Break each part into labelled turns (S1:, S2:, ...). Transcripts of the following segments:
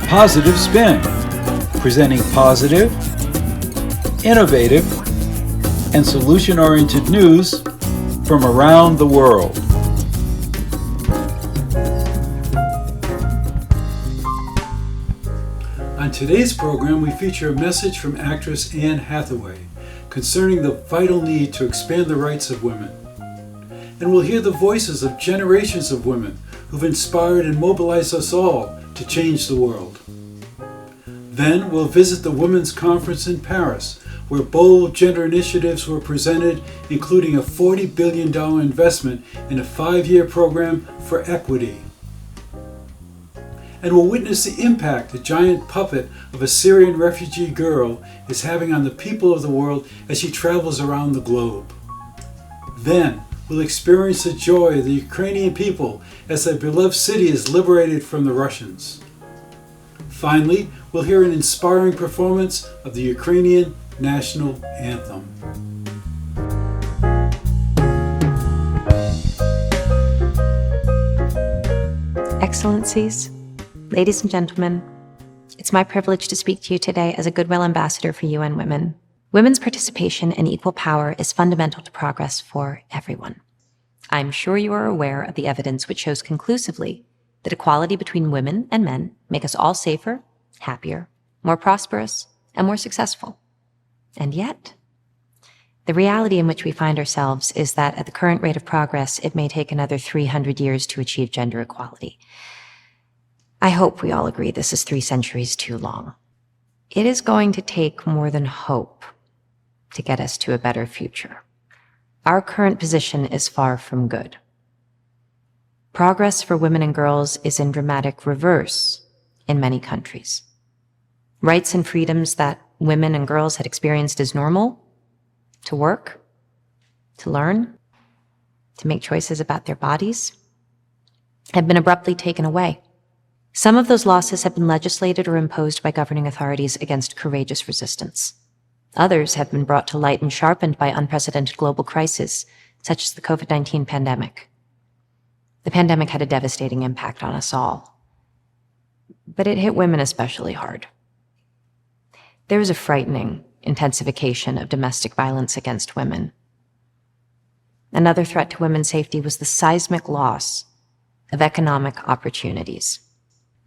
S1: Positive Spin, presenting positive, innovative, and solution-oriented news from around the world. On today's program, we feature a message from actress Anne Hathaway concerning the vital need to expand the rights of women. And we'll hear the voices of generations of women who've inspired and mobilized us all to change the world. Then we'll visit the Women's Conference in Paris, where bold gender initiatives were presented, including a $40 billion investment in a 5-year program for equity. And we'll witness the impact a giant puppet of a Syrian refugee girl is having on the people of the world as she travels around the globe. Then we'll experience the joy of the Ukrainian people as their beloved city is liberated from the Russians. Finally, we'll hear an inspiring performance of the Ukrainian national anthem.
S2: Excellencies, ladies and gentlemen, it's my privilege to speak to you today as a Goodwill Ambassador for UN Women. Women's participation and equal power is fundamental to progress for everyone. I'm sure you are aware of the evidence which shows conclusively that equality between women and men make us all safer, happier, more prosperous, and more successful. And yet, the reality in which we find ourselves is that at the current rate of progress, it may take another 300 years to achieve gender equality. I hope we all agree this is 3 centuries too long. It is going to take more than hope to get us to a better future. Our current position is far from good. Progress for women and girls is in dramatic reverse in many countries. Rights and freedoms that women and girls had experienced as normal, to work, to learn, to make choices about their bodies, have been abruptly taken away. Some of those losses have been legislated or imposed by governing authorities against courageous resistance. Others have been brought to light and sharpened by unprecedented global crises, such as the COVID-19 pandemic. The pandemic had a devastating impact on us all, but it hit women especially hard. There was a frightening intensification of domestic violence against women. Another threat to women's safety was the seismic loss of economic opportunities.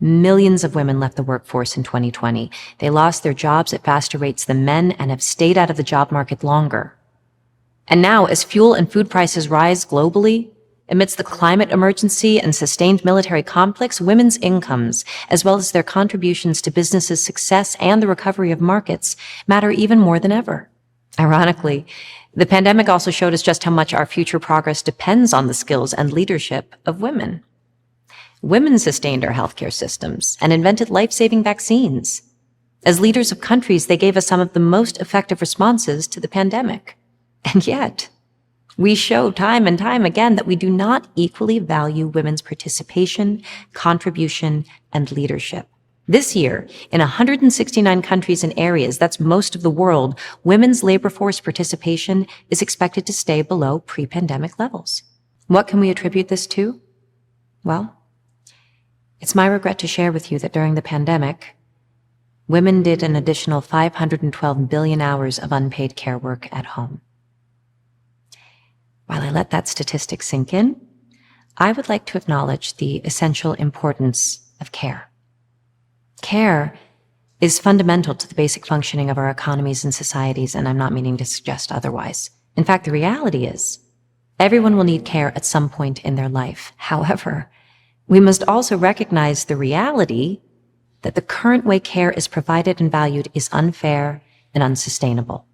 S2: Millions of women left the workforce in 2020. They lost their jobs at faster rates than men and have stayed out of the job market longer. And now, as fuel and food prices rise globally, amidst the climate emergency and sustained military conflicts, women's incomes, as well as their contributions to businesses' success and the recovery of markets, matter even more than ever. Ironically, the pandemic also showed us just how much our future progress depends on the skills and leadership of women. Women sustained our healthcare systems and invented life-saving vaccines. As leaders of countries, they gave us some of the most effective responses to the pandemic. And yet, we show time and time again that we do not equally value women's participation, contribution, and leadership. This year, in 169 countries and areas, that's most of the world, women's labor force participation is expected to stay below pre-pandemic levels. What can we attribute this to? Well, it's my regret to share with you that during the pandemic, women did an additional 512 billion hours of unpaid care work at home. While I let that statistic sink in, I would like to acknowledge the essential importance of care. Care is fundamental to the basic functioning of our economies and societies, and I'm not meaning to suggest otherwise. In fact, the reality is, everyone will need care at some point in their life. However, we must also recognize the reality that the current way care is provided and valued is unfair and unsustainable.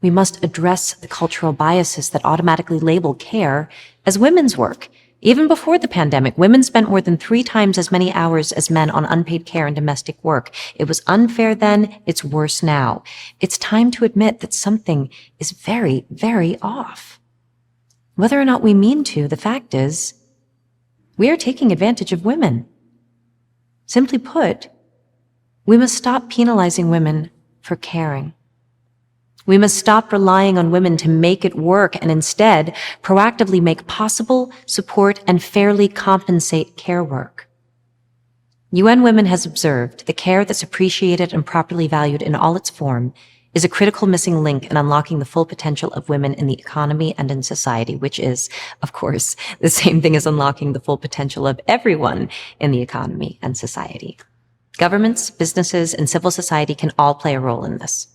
S2: We must address the cultural biases that automatically label care as women's work. Even before the pandemic, women spent more than 3 times as many hours as men on unpaid care and domestic work. It was unfair then, it's worse now. It's time to admit that something is very, very off. Whether or not we mean to, the fact is, we are taking advantage of women. Simply put, we must stop penalizing women for caring. We must stop relying on women to make it work and instead proactively make possible, support, and fairly compensate care work. UN Women has observed the care that's appreciated and properly valued in all its form is a critical missing link in unlocking the full potential of women in the economy and in society, which is, of course, the same thing as unlocking the full potential of everyone in the economy and society. Governments, businesses, and civil society can all play a role in this.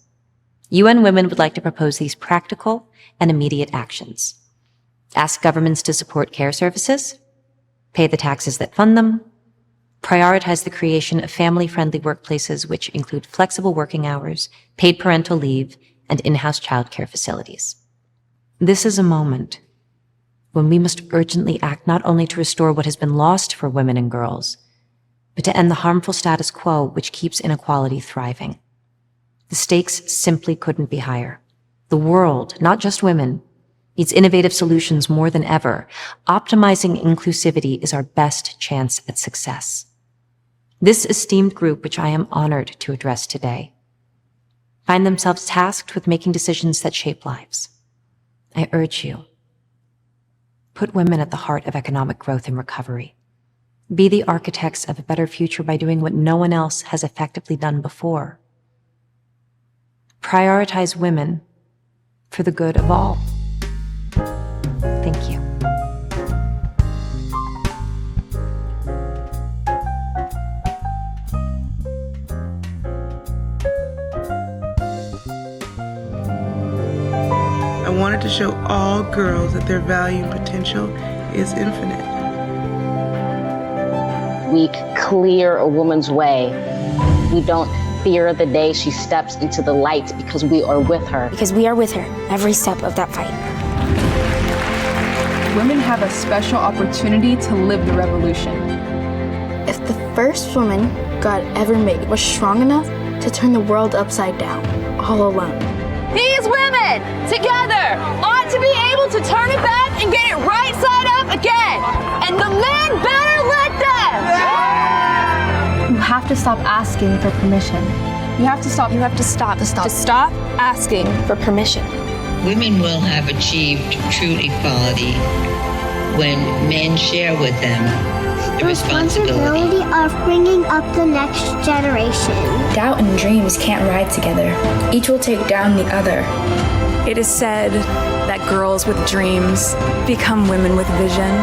S2: UN Women would like to propose these practical and immediate actions. Ask governments to support care services, pay the taxes that fund them, prioritize the creation of family-friendly workplaces which include flexible working hours, paid parental leave, and in-house childcare facilities. This is a moment when we must urgently act not only to restore what has been lost for women and girls, but to end the harmful status quo which keeps inequality thriving. The stakes simply couldn't be higher. The world, not just women, needs innovative solutions more than ever. Optimizing inclusivity is our best chance at success. This esteemed group, which I am honored to address today, find themselves tasked with making decisions that shape lives. I urge you, put women at the heart of economic growth and recovery. Be the architects of a better future by doing what no one else has effectively done before. Prioritize women for the good of all. Thank you.
S3: I wanted to show all girls that their value and potential is infinite.
S4: We clear a woman's way. We don't fear the day she steps into the light because we are with her.
S5: Because we are with her every step of that fight.
S6: Women have a special opportunity to live the revolution.
S5: If the first woman God ever made was strong enough to turn the world upside down, all alone.
S7: These women, together, ought to be able to turn it back and get it right side up again. And the men better let them.
S6: You have to stop asking for permission. You have to stop
S5: asking for permission.
S8: Women will have achieved true equality when men share with them the responsibility
S9: of bringing up the next generation.
S10: Doubt and dreams can't ride together. Each will take down the other.
S11: It is said that girls with dreams become women with vision.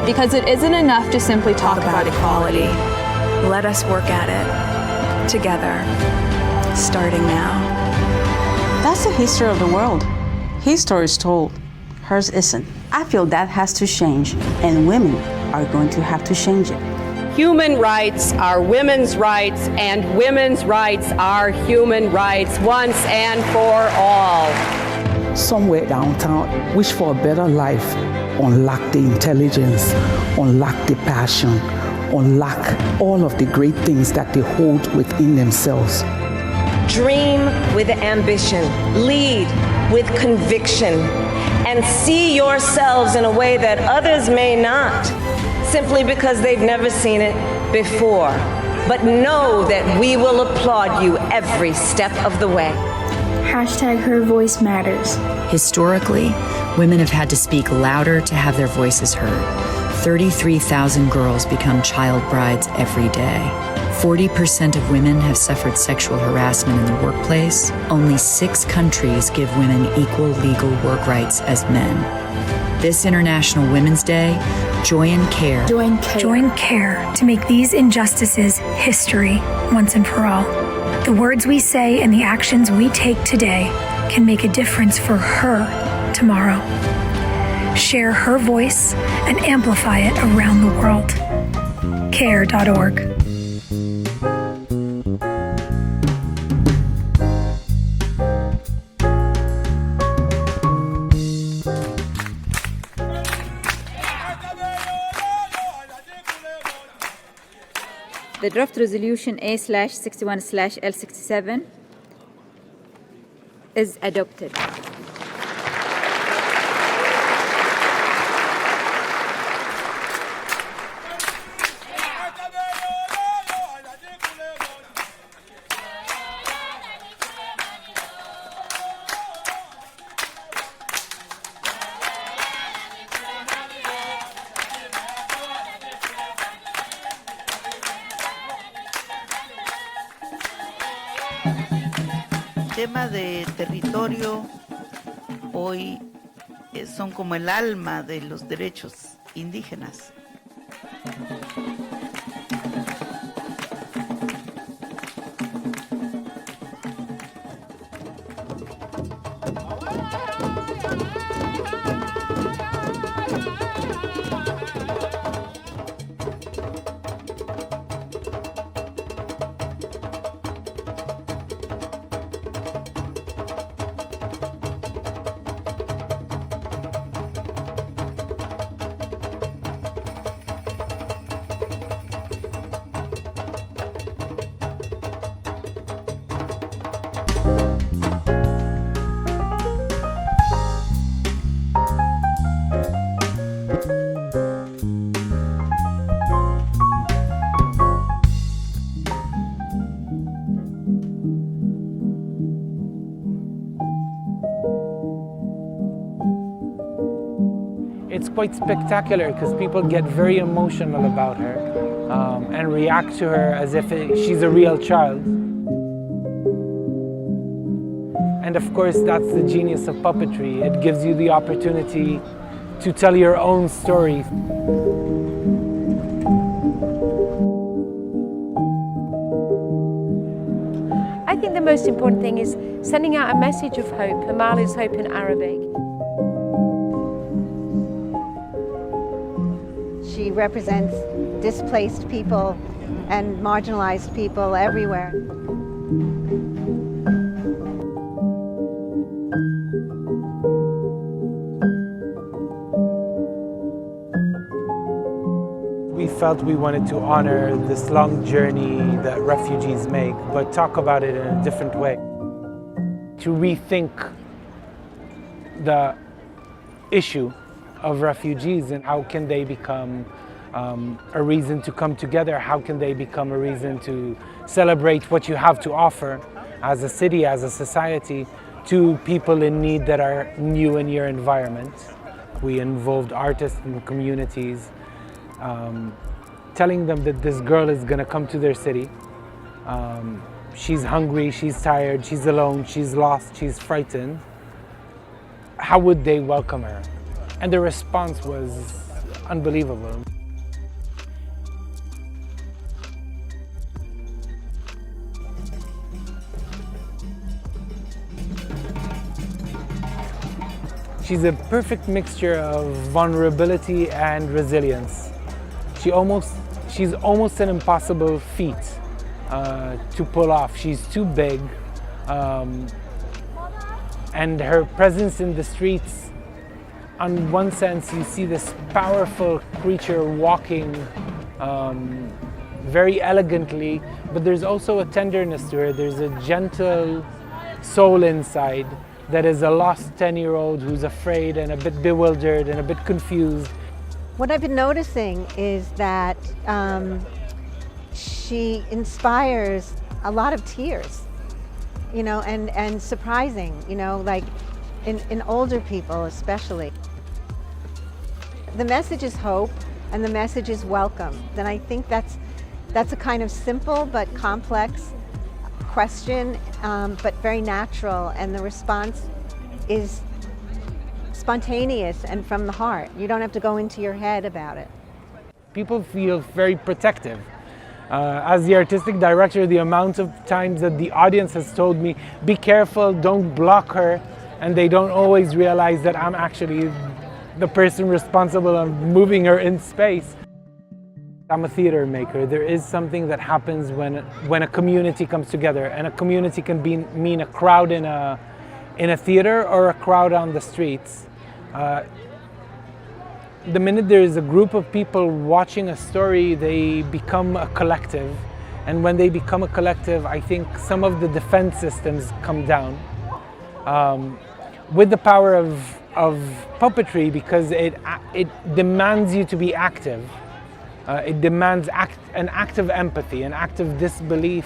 S6: Because it isn't enough to simply talk about
S11: equality. Let us work at it together, starting now.
S12: That's the history of the world. His story is told. Hers isn't. I feel that has to change, and women are going to have to change it.
S13: Human rights are women's rights, and women's rights are human rights once and for all.
S14: Somewhere downtown, wish for a better life. Unlock the intelligence, unlock the passion, unlock all of the great things that they hold within themselves.
S15: Dream with ambition, lead with conviction, and see yourselves in a way that others may not, simply because they've never seen it before. But know that we will applaud you every step of the way.
S10: #Her voice matters.
S16: Historically, women have had to speak louder to have their voices heard. 33,000 girls become child brides every day. 40% of women have suffered sexual harassment in the workplace. Only 6 countries give women equal legal work rights as men. This International Women's Day, join CARE.
S17: Join CARE to make these injustices history once and for all. The words we say and the actions we take today can make a difference for her tomorrow. Share her voice and amplify it around the world. CARE.org.
S18: The draft resolution A/61/L67 is adopted.
S3: Tema de territorio hoy son como el alma de los derechos indígenas.
S19: It's quite spectacular because people get very emotional about her and react to her as if she's a real child. And of course, that's the genius of puppetry. It gives you the opportunity to tell your own story.
S20: I think the most important thing is sending out a message of hope. Amal is hope in Arabic.
S21: She represents displaced people and marginalized people everywhere.
S19: We felt we wanted to honor this long journey that refugees make, but talk about it in a different way. To rethink the issue of refugees and how can they become a reason to come together, how can they become a reason to celebrate what you have to offer as a city, as a society, to people in need that are new in your environment. We involved artists and communities, telling them that this girl is going to come to their city. She's hungry, she's tired, she's alone, she's lost, she's frightened. How would they welcome her? And the response was unbelievable. She's a perfect mixture of vulnerability and resilience. She's almost an impossible feat to pull off. She's too big, and her presence in the streets, on one sense, you see this powerful creature walking very elegantly, but there's also a tenderness to her. There's a gentle soul inside that is a lost 10-year-old who's afraid and a bit bewildered and a bit confused.
S21: What I've been noticing is that she inspires a lot of tears, you know, and surprising, you know, like in older people especially. The message is hope and the message is welcome. And I think that's a kind of simple but complex question, but very natural, and the response is spontaneous and from the heart. You don't have to go into your head about it.
S19: People feel very protective. As the artistic director, the amount of times that the audience has told me, be careful, don't block her, and they don't always realize that I'm actually the person responsible of moving her in space. I'm a theater maker. There is something that happens when a community comes together, and a community can mean a crowd in a theater or a crowd on the streets. The minute there is a group of people watching a story, they become a collective. And when they become a collective, I think some of the defense systems come down. With the power of puppetry, because it demands you to be active. It demands an act of empathy, an act of disbelief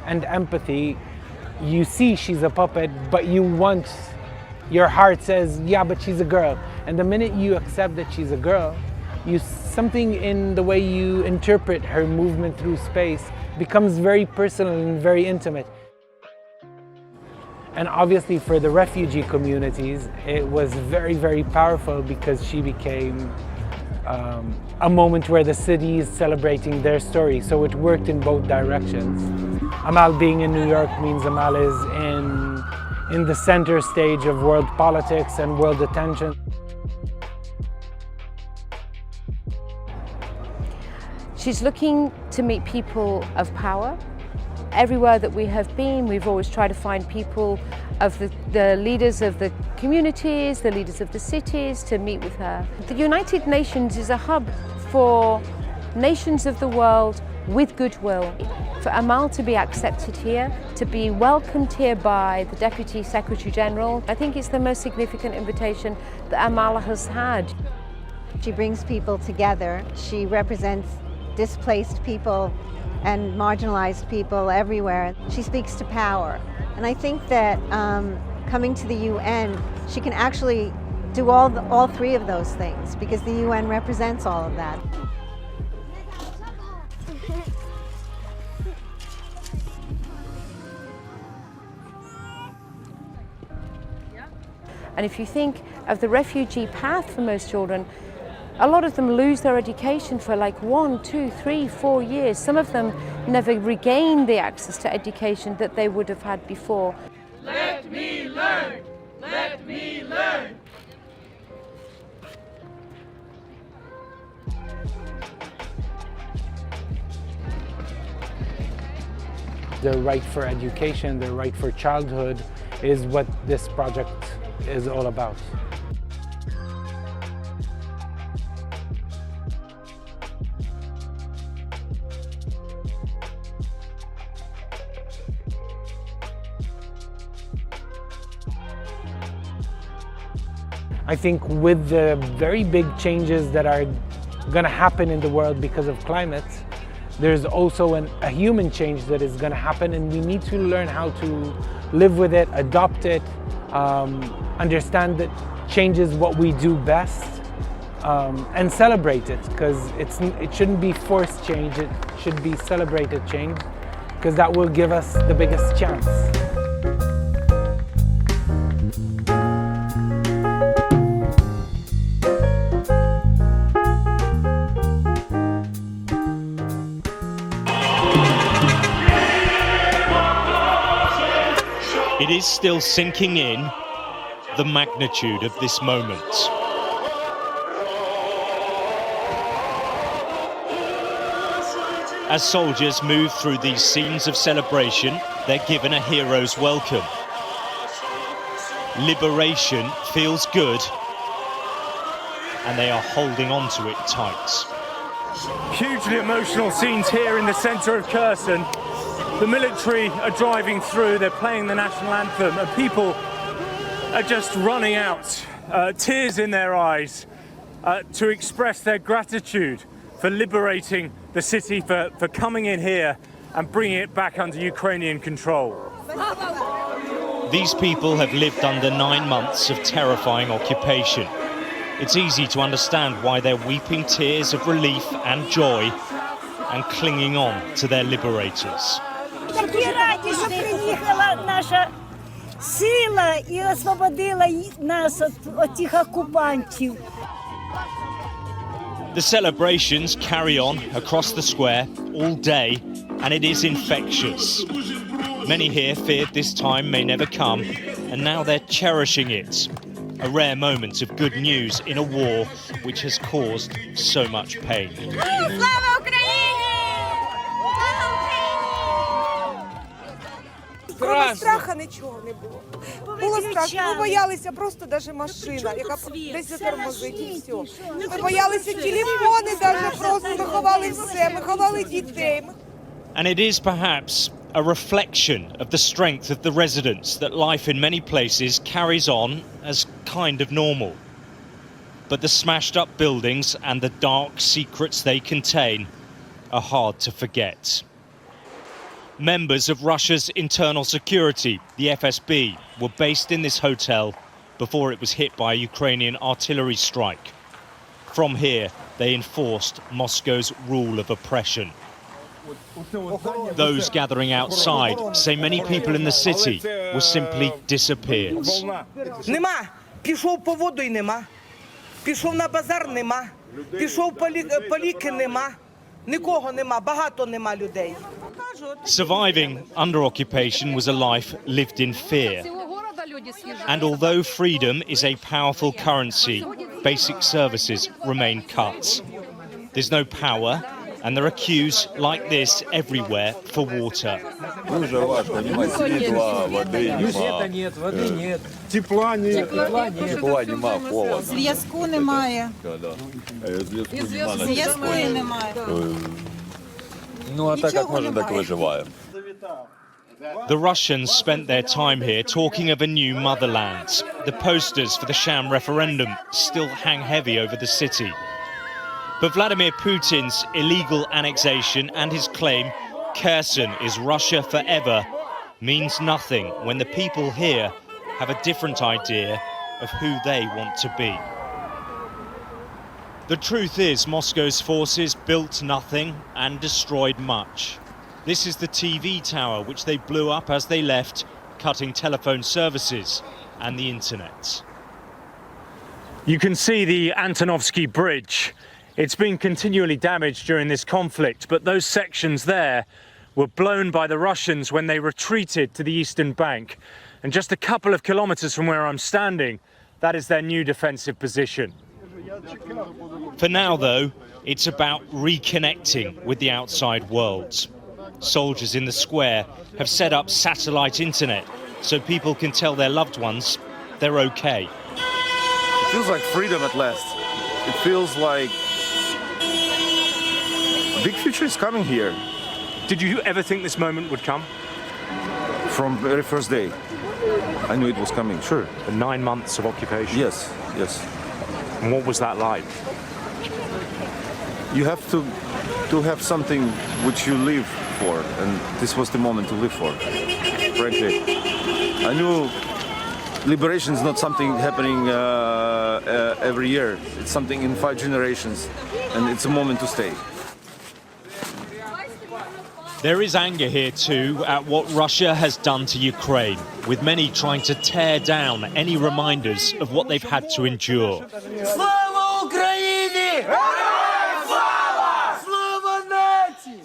S19: and empathy. You see she's a puppet, but your heart says, yeah, but she's a girl. And the minute you accept that she's a girl, something in the way you interpret her movement through space becomes very personal and very intimate. And obviously for the refugee communities, it was very, very powerful because she became a moment where the city is celebrating their story. So it worked in both directions. Amal being in New York means Amal is in the center stage of world politics and world attention.
S20: She's looking to meet people of power. Everywhere that we have been, we've always tried to find people of the leaders of the communities, the leaders of the cities, to meet with her. The United Nations is a hub for nations of the world with goodwill. For Amal to be accepted here, to be welcomed here by the Deputy Secretary General, I think it's the most significant invitation that Amal has had.
S21: She brings people together. She represents displaced people and marginalized people everywhere. She speaks to power. And I think that coming to the UN, she can actually do all three of those things because the UN represents all of that.
S20: And if you think of the refugee path for most children, a lot of them lose their education for like 1, 2, 3, 4 years. Some of them never regain the access to education that they would have had before.
S1: Let me learn! Let me learn!
S19: The right for education, the right for childhood is what this project is all about. I think with the very big changes that are going to happen in the world because of climate, there's also a human change that is going to happen, and we need to learn how to live with it, adopt it, understand that change is what we do best, and celebrate it, because it shouldn't be forced change, it should be celebrated change, because that will give us the biggest chance.
S22: It is still sinking in, the magnitude of this moment. As soldiers move through these scenes of celebration, they're given a hero's welcome. Liberation feels good, and they are holding on to it tight.
S23: Hugely emotional scenes here in the centre of Kherson. The military are driving through, they're playing the national anthem, and people are just running out, tears in their eyes, to express their gratitude for liberating the city, for coming in here and bringing it back under Ukrainian control.
S22: These people have lived under 9 months of terrifying occupation. It's easy to understand why they're weeping tears of relief and joy and clinging on to their liberators.
S24: Такі раді, що приїхала наша сила і освободила нас від тих окупантів.
S22: The celebrations carry on across the square all day, and it is infectious. Many here feared this time may never come, and now they're cherishing it. A rare moment of good news in a war which has caused so much pain.
S25: Кроме страха нічого не було. Було страшно, ми боялися просто навіть машина, яка десь затормозить і все. Ми боялися телефони навіть просто, ми ховали все, ми ховали дітей.
S22: And it is perhaps a reflection of the strength of the residents that life in many places carries on as kind of normal. But the smashed up buildings and the dark secrets they contain are hard to forget. Members of Russia's internal security, the FSB, were based in this hotel before it was hit by a Ukrainian artillery strike. From here, they enforced Moscow's rule of oppression. Those gathering outside say many people in the city were simply disappeared.
S2: Нема. Пішов по воду й нема. Пішов на базар нема. Пішов по ліки нема. Нікого нема, багато нема людей.
S22: Surviving under occupation was a life lived in fear. And although freedom is a powerful currency, basic services remain cut. There's no power, and there are queues like this everywhere for water.
S4: Дуже важко, нема світла, води нема. Тепла нема, холодно.
S5: Зв'язку немає. Зв'язку немає.
S4: Ну а так як може, так виживаємо.
S22: The Russians spent their time here talking of a new motherland. The posters for the sham referendum still hang heavy over the city. But Vladimir Putin's illegal annexation and his claim Kherson is Russia forever means nothing when the people here have a different idea of who they want to be. The truth is, Moscow's forces built nothing and destroyed much. This is the TV tower which they blew up as they left, cutting telephone services and the internet.
S23: You can see the Antonovsky Bridge. It's been continually damaged during this conflict, but those sections there were blown by the Russians when they retreated to the eastern bank. And just a couple of kilometers from where I'm standing, that is their new defensive position.
S22: For now, though, it's about reconnecting with the outside world. Soldiers in the square have set up satellite internet so people can tell their loved ones they're okay.
S4: It feels like freedom at last. It feels like big future is coming here.
S23: Did you ever think this moment would come?
S4: From the very first day, I knew it was coming, sure.
S23: The 9 months of occupation?
S4: Yes, yes.
S23: And what was that like?
S4: You have to have something which you live for, and this was the moment to live for, frankly. I knew liberation is not something happening every year. It's something in 5 generations, and it's a moment to stay.
S22: There is anger here too at what Russia has done to Ukraine, with many trying to tear down any reminders of what they've had to endure.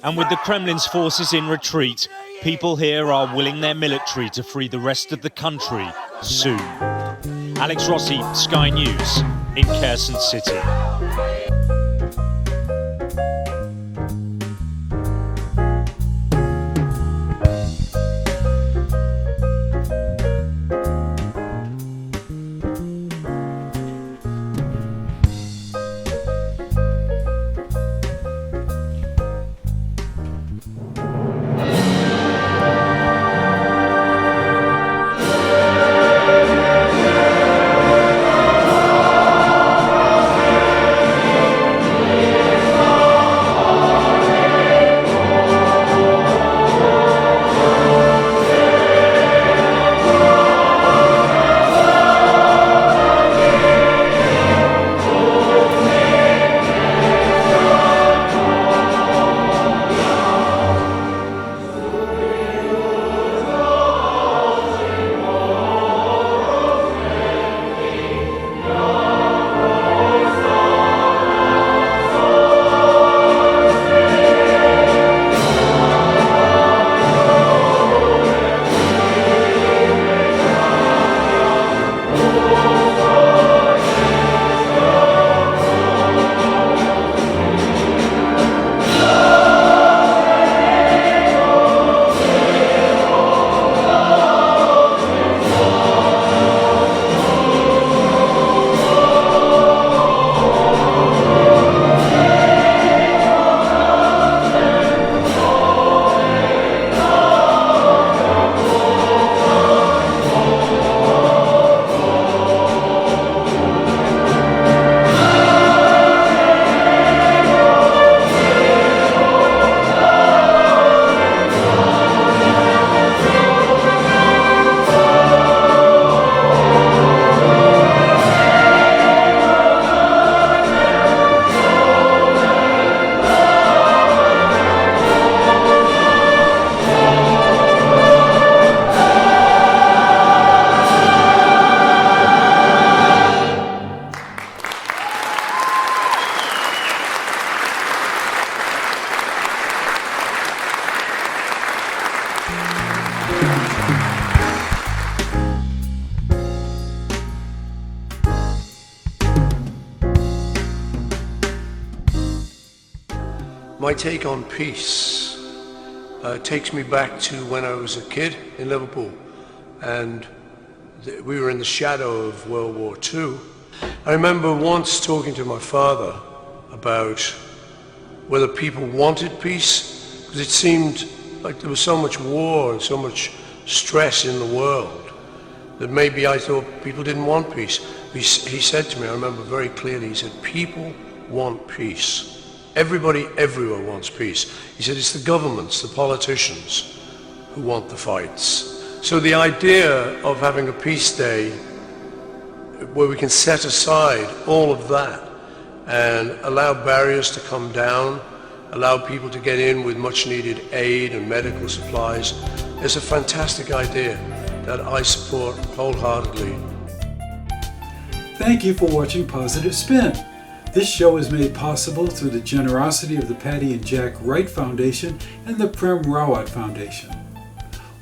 S22: And with the Kremlin's forces in retreat, people here are willing their military to free the rest of the country soon. Alex Rossi, Sky News, in Kherson City.
S6: My take on peace takes me back to when I was a kid in Liverpool, and we were in the shadow of World War II. I remember once talking to my father about whether people wanted peace, because it seemed like there was so much war and so much stress in the world that maybe I thought people didn't want peace. He said to me, I remember very clearly, he said, people want peace. Everybody everywhere wants peace. He said, it's the governments, the politicians who want the fights. So the idea of having a peace day where we can set aside all of that and allow barriers to come down, allow people to get in with much needed aid and medical supplies, is a fantastic idea that I support wholeheartedly.
S7: Thank you for watching Positive Spin. This show is made possible through the generosity of the Patty and Jack Wright Foundation and the Prem Rawat Foundation.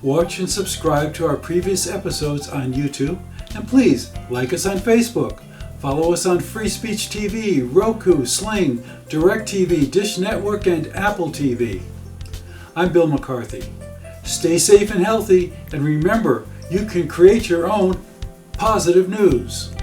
S7: Watch and subscribe to our previous episodes on YouTube, and please like us on Facebook. Follow us on Free Speech TV, Roku, Sling, DirecTV, Dish Network, and Apple TV. I'm Bill McCarthy. Stay safe and healthy, and remember, you can create your own positive news.